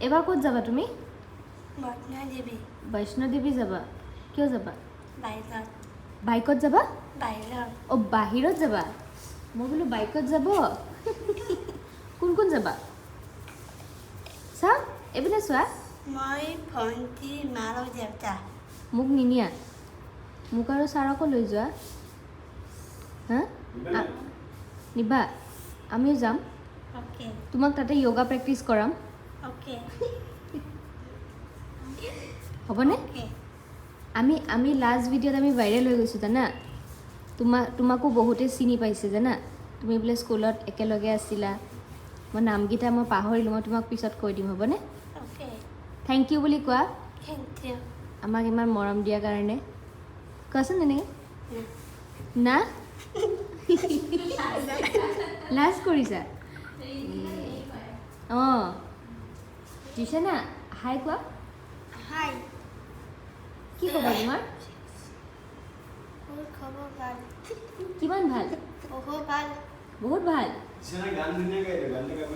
এবাৰ ক'ত যাবা তুমি বৈষ্ণদেৱী বৈষ্ণদেৱী যাবা কিয় যাবা বাহিৰত বাইকত যাবা বাহিৰত ও বাহিৰত যাবা মই বোলো বাইকত যাব কোন কোন যাবা চা এবিনে চোৱা মই ভণ্টি মা আৰু দেউতা মোক নিনিয়া মোক আৰু ছাৰকো লৈ যোৱা হা নিবা আমিও যাম অ'কে তোমাক তাতে য়োগা প্ৰেক্টিচ কৰাম অ'কে হ'বনে অ'কে আমি আমি লাষ্ট ভিডিঅ'ত আমি ভাইৰেল হৈ গৈছোঁ জানা তোমাকো বহুতে চিনি পাইছে জানা তুমি বোলে স্কুলত একেলগে আছিলা মই নামকেইটা মই পাহৰিলোঁ মই তোমাক পিছত কৈ দিম হ'বনে অ'কে থেংক ইউ বুলি কোৱা থেংক ইউ আমাক ইমান মৰম দিয়াৰ কাৰণে কোৱাচোন তেনেকৈ না লাজ কৰিছা অঁ দিছে না হাই কোৱা হাই কি খবৰ তোমাৰ মোৰ খবৰ ভাল কিমান ভাল বহুত ভাল বহুত ভাল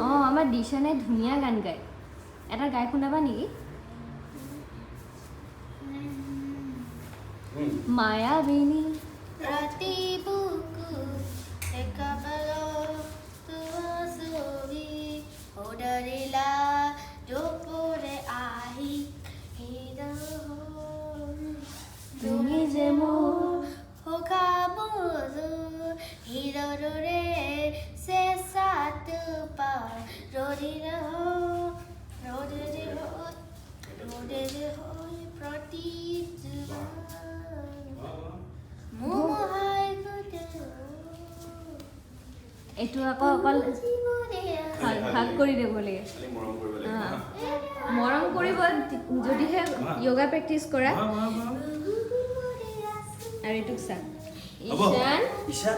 অঁ আমাৰ দিশানে ধুনীয়া গান গায় এটা গাই শুনাবা নেকি মায়াবিনী ৰাতি বুকু একাবেল তুৱাছবি ওডৰিলা দুপৰে আহি তুমি যে মোৰ সখাবুজু হৃদয়ৰে চেঁচাটো পাৰ ৰদিৰে হৈ প্ৰতিজোপা মোহাই এইটো আকৌ অকল ভাগ কৰি দিব লাগে মৰম কৰিব যদিহে য়োগা প্ৰেক্টিচ কৰা আৰু এইটোক চা ঈশান ঈশান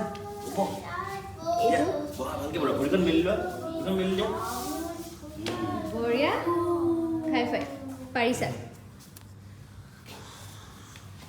এইটো ভালকে বৰা ভৰিখন মেলি লোৱা ভৰিখন মেলি দিয়া বঢ়িয়া হাই ফাই পাৰিছা